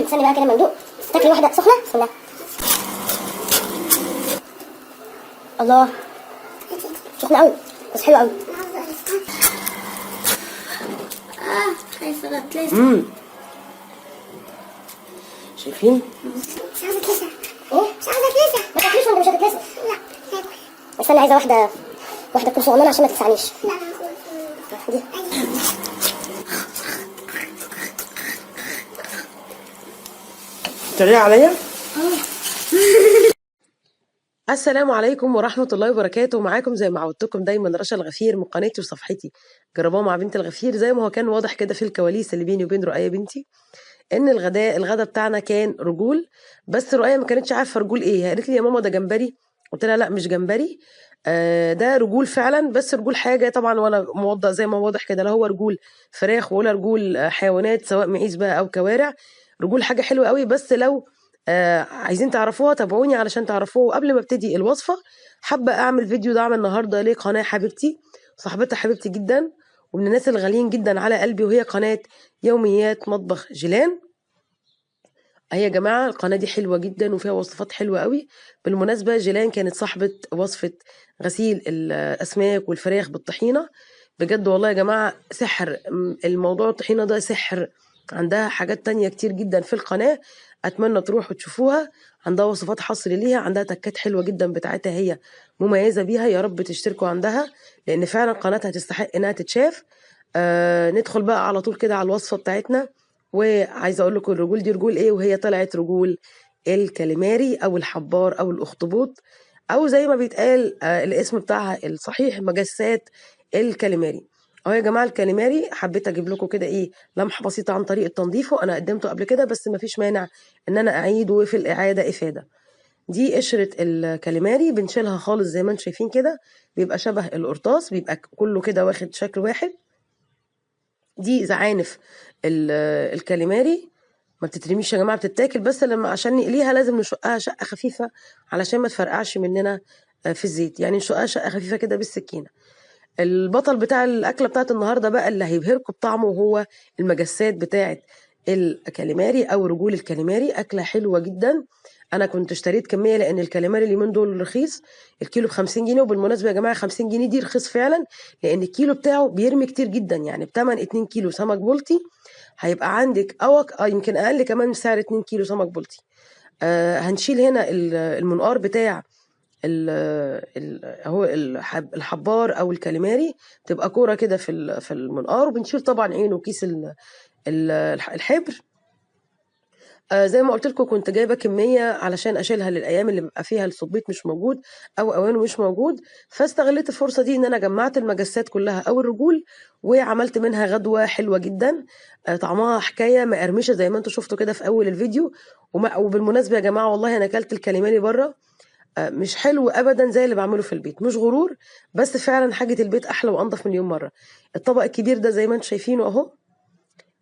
استني بقى كده لما ندوق. تاكلي واحده سخنه. بسم الله. الله، سخنه قوي بس حلوه قوي. خايفه لا تلسع. شايفين؟ مش عايزه تلسع. ايه؟ مش عايزه تلسع. ما تاكليش وانت مش هتتلسع. لا استني، عايزه واحده تكون صغننه عشان ما تلسعنيش. لا دي تريق عليا؟ السلام عليكم ورحمة الله وبركاته. معاكم زي ما عودتكم دايما رشا الغفير من قناتي وصفحتي جربوها مع بنت الغفير. زي ما هو كان واضح كده في الكواليس اللي بيني وبين رؤية بنتي ان الغدا بتاعنا كان رجول. بس رؤية ما كانتش عارفة رجول ايه، قالت لي يا ماما ده جمبري. قلت لها لا مش جمبري، ده رجول فعلا، بس رجول حاجة طبعا وانا موضح زي ما واضح كده، لا هو رجول فراخ ولا رجول حيوانات سواء معيز بقى او كوارع. رجول حاجة حلوة قوي، بس لو عايزين تعرفوها تابعوني علشان تعرفوه. قبل ما ابتدي الوصفة حابة اعمل فيديو دعم النهاردة لقناة حبيبتي صاحبتها حبيبتي جدا ومن الناس الغاليين جدا على قلبي، وهي قناة يوميات مطبخ جيلان. هي يا جماعة القناة دي حلوة جدا وفيها وصفات حلوة قوي. بالمناسبة جيلان كانت صاحبة وصفة غسيل الأسماك والفراخ بالطحينة. بجد والله يا جماعة سحر، الموضوع الطحينة ده سحر. عندها حاجات تانية كتير جدا في القناة، أتمنى تروحوا تشوفوها. عندها وصفات حصر ليها، عندها تكات حلوة جدا بتاعتها هي مميزة بيها. يا رب تشتركوا عندها لأن فعلا قناتها تستحق إنها تتشاف. ندخل بقى على طول كده على الوصفة بتاعتنا. وعايزه اقول لكم الرجول دي رجول ايه، وهي طلعت رجول الكاليماري او الحبار او الاخطبوط او زي ما بيتقال الاسم بتاعها الصحيح مجسات الكاليماري. اهو يا جماعه الكاليماري حبيت اجيب لكم كده ايه لمحه بسيطه عن طريقه تنظيفه. انا قدمته قبل كده بس مفيش مانع ان انا اعيد، وفي الاعاده افاده. دي قشره الكاليماري بنشيلها خالص زي ما انتم شايفين كده، بيبقى شبه القرطاس، بيبقى كله كده واخد شكل واحد. دي زعانف الكاليماري ما بتترميش يا جماعه، بتتاكل، بس لما عشان نقليها لازم نشقها شقه خفيفه علشان ما تفرقعش مننا في الزيت. يعني نشقها شقه خفيفه كده بالسكينه. البطل بتاع الاكله بتاعت النهارده بقى اللي هيبهركم بطعمه هو المجسات بتاعت الكاليماري او رجول الكاليماري. اكله حلوه جدا. انا كنت اشتريت كميه لان الكاليماري اليومين دول رخيص، الكيلو ب50 جنيه. وبالمناسبه يا جماعه 50 جنيه دي رخيص فعلا، لان الكيلو بتاعه بيرمي كتير جدا. يعني بتمن 2 كيلو سمك بلطي هيبقى عندك يمكن اقل كمان سعر 2 كيلو سمك بلطي. هنشيل هنا المنقار بتاع هو الحبار او الكاليماري، تبقى كوره كده في المنقار، وبنشيل طبعا عينه وكيس الحبر. زي ما قلت لكم كنت جايبه كميه علشان اشيلها للايام اللي بيبقى فيها الصبيط مش موجود او اوانه مش موجود، فاستغليت الفرصه دي ان انا جمعت المجسات كلها او الرجول وعملت منها غدوه حلوه جدا. طعمها حكايه مقرمشه زي ما انتم شفتوا كده في اول الفيديو. وبالمناسبه يا جماعه والله انا اكلت الكاليماري بره مش حلو ابدا زي اللي بعمله في البيت، مش غرور بس فعلا حاجه البيت احلى وانضف مليون مره. الطبق الكبير ده زي ما انتم شايفينه اهو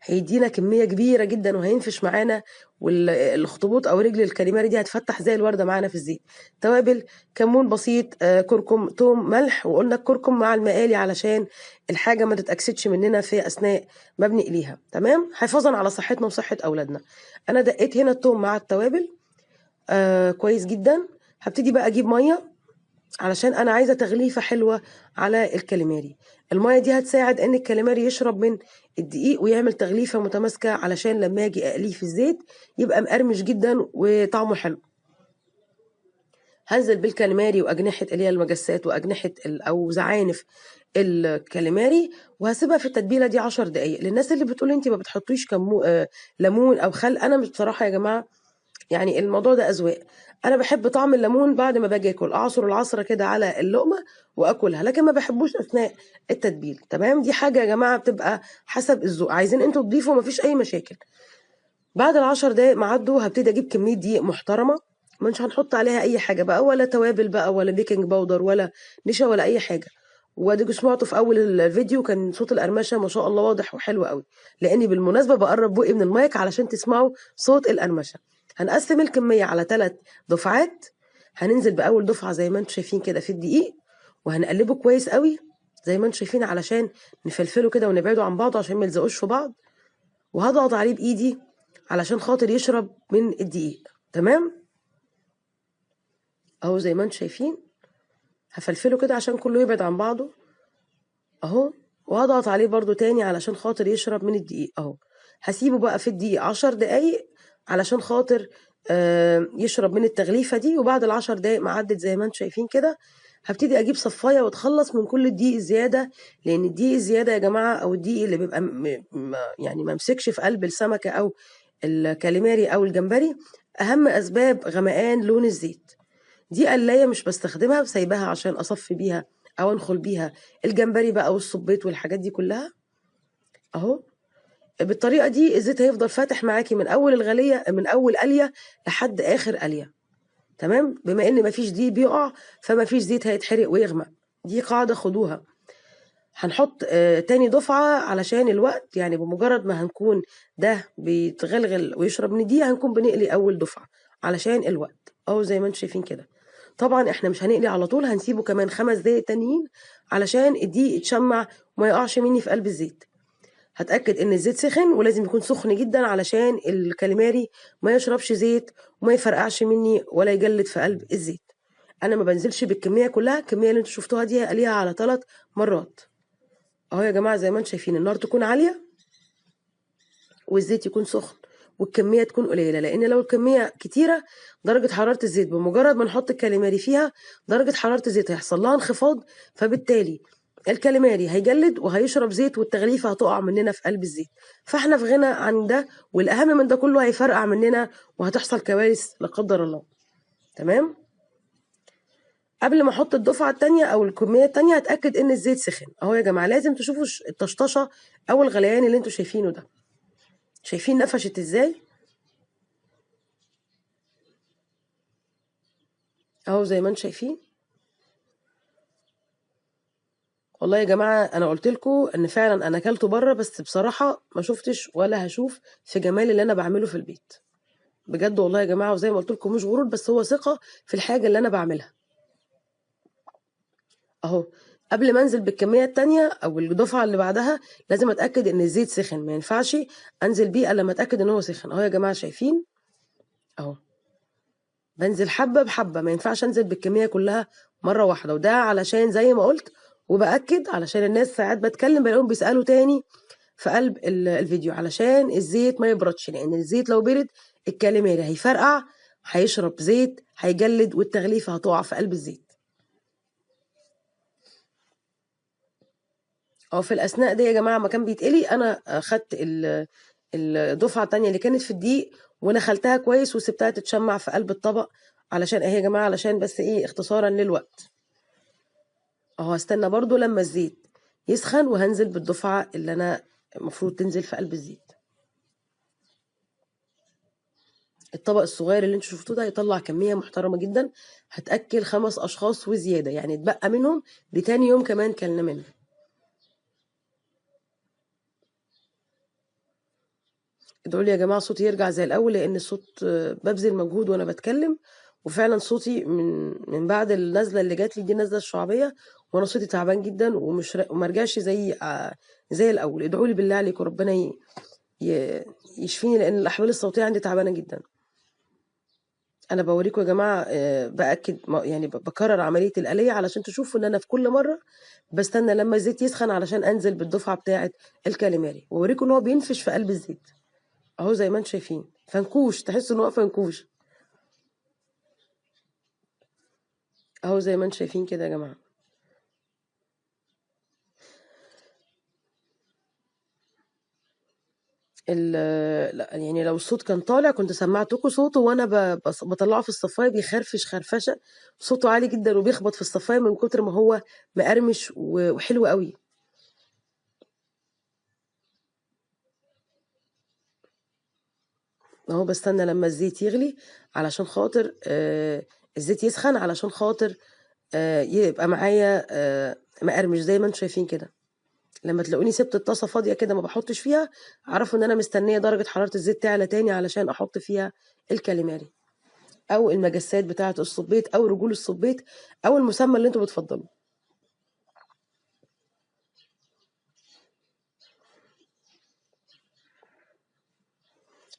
هيدينا كميه كبيره جدا وهينفش معانا، والاخطبوط او رجل الكاليماري دي هتفتح زي الورده معانا في الزيت. توابل كمون بسيط، كركم، توم، ملح. وقلنا الكركم مع المقالي علشان الحاجه ما تتاكسدش مننا في اثناء ما بنقليها، تمام، حفاظا على صحتنا وصحه اولادنا. انا دقيت هنا التوم مع التوابل كويس جدا. هبتدي بقى اجيب ميه علشان انا عايزه تغليفه حلوه على الكاليماري. الميه دي هتساعد ان الكاليماري يشرب من الدقيق ويعمل تغليفه متماسكه علشان لما اجي اقليه في الزيت يبقى مقرمش جدا وطعمه حلو. هنزل بالكاليماري واجنحه اللي هي المجسات واجنحه او زعانف الكاليماري، وهسيبها في التتبيله دي 10 دقائق. للناس اللي بتقول انت ما بتحطيش ليمون او خل، انا مش بصراحه يا جماعه يعني الموضوع ده اذواق. انا بحب طعم الليمون بعد ما باجي اكل، اعصر العصره كده على اللقمه واكلها، لكن ما بحبوش اثناء التتبيل، تمام. دي حاجه يا جماعه بتبقى حسب الذوق، عايزين انتوا تضيفوا مفيش اي مشاكل. بعد ال10 دقايق ما عدوا هبتدي اجيب كميه دقيق محترمه، مش هنحط عليها اي حاجه بقى، ولا توابل بقى ولا بيكنج باودر ولا نشا ولا اي حاجه. واديكوا سمعتوا في اول الفيديو كان صوت القرمشه ما شاء الله واضح وحلو قوي، لاني بالمناسبه بقرب بقي من المايك علشان تسمعوا صوت القرمشه. هنقسم الكميه على 3 دفعات. هننزل باول دفعه زي ما انتم شايفين كده في الدقيق، وهنقلبه كويس قوي زي ما انتم شايفين علشان نفلفله كده ونبعده عن بعضه عشان ما يلزقوش في بعض. وهضغط عليه بايدي علشان خاطر يشرب من الدقيق. تمام اهو زي ما انتم شايفين. هفلفله كده عشان كله يبعد عن بعضه اهو، وهضغط عليه برضو تاني علشان خاطر يشرب من الدقيق اهو. هسيبه بقى في الدقيق 10 دقايق علشان خاطر يشرب من التغليفة دي. وبعد ال10 دقايق ما عدت زي ما انتم شايفين كده، هبتدي اجيب صفاية واتخلص من كل الدقيق الزيادة. لان الدقيق الزيادة يا جماعة، او الدقيق اللي بيبقى يعني ما مسكش في قلب السمكة او الكاليماري او الجمبري، اهم اسباب غمقان لون الزيت. دي قلاية مش بستخدمها، سايباها عشان اصفي بيها او انخل بيها الجمبري بقى والصبيط والحاجات دي كلها اهو. بالطريقة دي الزيت هيفضل فاتح معاكي من اول الغلية، من اول قلية لحد اخر قلية. تمام، بما ان مفيش دي بيقع فمفيش زيت هيتحرق ويغمق. دي قاعدة خدوها. هنحط تاني دفعة علشان الوقت، يعني بمجرد ما هنكون ده بيتغلغل ويشرب من دي هنكون بنقلي اول دفعة علشان الوقت اهو زي ما انتم شايفين كده. طبعا احنا مش هنقلي على طول، هنسيبه كمان 5 دقايق تانيين علشان الدقيق يتشمع وما يقعش مني في قلب الزيت. هتأكد ان الزيت سخن، ولازم يكون سخن جدا علشان الكاليماري ما يشربش زيت وما يفرقعش مني ولا يجلد في قلب الزيت. انا ما بنزلش بالكمية كلها، الكمية اللي انتوا شفتوها دي هقليها على 3 مرات اهو يا جماعة. زي ما انتم شايفين النار تكون عالية والزيت يكون سخن والكمية تكون قليلة، لأن لو الكمية كتيرة درجة حرارة الزيت بمجرد ما نحط الكاليماري فيها درجة حرارة الزيت هيحصل لها انخفاض، فبالتالي الكاليماري هيجلد وهيشرب زيت والتغليفة هتقع مننا في قلب الزيت. فاحنا في غنى عن ده، والأهم من ده كله هيفرقع مننا وهتحصل كوارث لا قدر الله. تمام، قبل ما احط الدفعة التانية او الكمية التانية هتأكد ان الزيت سخن اهو يا جماعة. لازم تشوفوا الطشطشة او الغليان اللي انتوا شايفينه ده. شايفين نفشت ازاي اهو زي ما انتم شايفين. والله يا جماعه انا قلت لكم ان فعلا انا اكلته بره، بس بصراحه ما شفتش ولا هشوف في جمال اللي انا بعمله في البيت بجد والله يا جماعه. وزي ما قلت لكم مش غرور، بس هو ثقه في الحاجه اللي انا بعملها اهو. قبل ما انزل بالكميه التانية او الدفعه اللي بعدها لازم اتاكد ان الزيت سخن، ما ينفعش انزل بيه الا لما اتاكد ان هو سخن اهو يا جماعه. شايفين اهو، بنزل حبة بحبة، ما ينفعش انزل بالكمية كلها مرة واحدة. وده علشان زي ما قلت وبأكد، علشان الناس ساعات بتكلم بلاقيهم بيسألوا تاني في قلب الفيديو علشان الزيت ما يبردش، لأن الزيت لو برد الكاليماري هيفرقع، هيشرب زيت، هيجلد، والتغليفة هتقع في قلب الزيت. اه في الأثناء دي يا جماعة ما كان بيتقلي أنا خدت الدفعة التانية اللي كانت في الدقيق ونخلتها كويس وسبتها تتشمع في قلب الطبق، علشان اهي يا جماعة، علشان بس ايه اختصارا للوقت اهو. هستنى برضو لما الزيت يسخن وهنزل بالدفعة اللي انا المفروض تنزل في قلب الزيت. الطبق الصغير اللي انتوا شفتوه ده هيطلع كمية محترمة جدا، هتأكل 5 اشخاص وزيادة، يعني اتبقى منهم لتاني يوم كمان كلنا منه. ادعوا لي يا جماعة صوتي يرجع زي الاول، لان الصوت ببذل مجهود وانا بتكلم، وفعلا صوتي من بعد النزلة اللي جات لي دي، النزلة الشعبية، وانا صوتي تعبان جدا وما رجعش زي الاول. ادعوا لي بالله عليكم ربنا يشفيني، لان الاحبال الصوتيه عندي تعبانه جدا. انا بوريكم يا جماعه باكد يعني بكرر عمليه القليه علشان تشوفوا ان انا في كل مره بستنى لما الزيت يسخن علشان انزل بالدفعه بتاعه الكاليماري، واوريكم ان هو بينفش في قلب الزيت اهو زي ما انتم شايفين. فنكوش، تحسوا ان هو فنكوش اهو زي ما انتم شايفين كده يا جماعه. لا يعني لو الصوت كان طالع كنت سمعتكم صوته، وانا بطلعه في الصفايه بيخرفش خرفشه، صوته عالي جدا وبيخبط في الصفايه من كتر ما هو مقرمش وحلو قوي اهو. بستنى لما الزيت يغلي علشان خاطر الزيت يسخن علشان خاطر يبقى معايا مقرمش زي ما انتم شايفين كده. لما تلاقوني سبت الطاسه فاضيه كده ما بحطش فيها، اعرفوا ان انا مستنيه درجه حراره الزيت تعلى تاني علشان احط فيها الكاليماري او المجسات بتاعه الصبيط او رجول الصبيط او المسمى اللي انتوا بتفضلوه.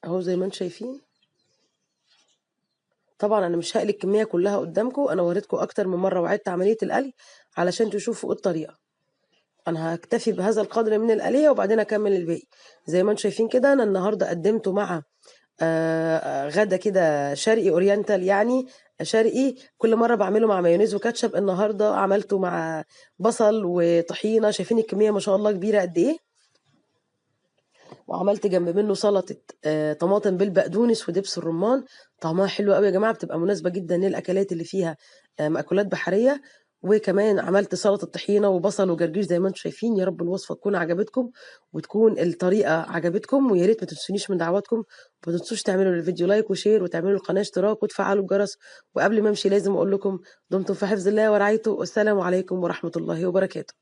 اهو زي ما انتم شايفين. طبعا انا مش هقلي الكميه كلها قدامكم، انا وريتكم اكتر من مره وعدت عمليه القلي علشان تشوفوا الطريقه. انا هكتفي بهذا القدر من القليه وبعدين اكمل الباقي. زي ما انتم شايفين كده انا النهارده قدمته مع غدا كده شرقي اورينتال، يعني شرقي. كل مره بعمله مع مايونيز وكاتشب، النهارده عملته مع بصل وطحينه. شايفين الكميه ما شاء الله كبيره قد ايه. وعملت جنب منه سلطه طماطم بالبقدونس ودبس الرمان. طعمها حلو قوي يا جماعه، بتبقى مناسبه جدا للاكلات اللي فيها مأكولات بحريه. وكمان عملت سلطه طحينه وبصل وجرجير زي ما انتم شايفين. يا رب الوصفه تكون عجبتكم وتكون الطريقه عجبتكم، ويا ريت ما تنسونيش من دعواتكم. وما تنسوش تعملوا الفيديو لايك وشير وتعملوا القناه اشتراك وتفعلوا الجرس. وقبل ما امشي لازم اقول لكم دمتم في حفظ الله ورعايته، والسلام عليكم ورحمه الله وبركاته.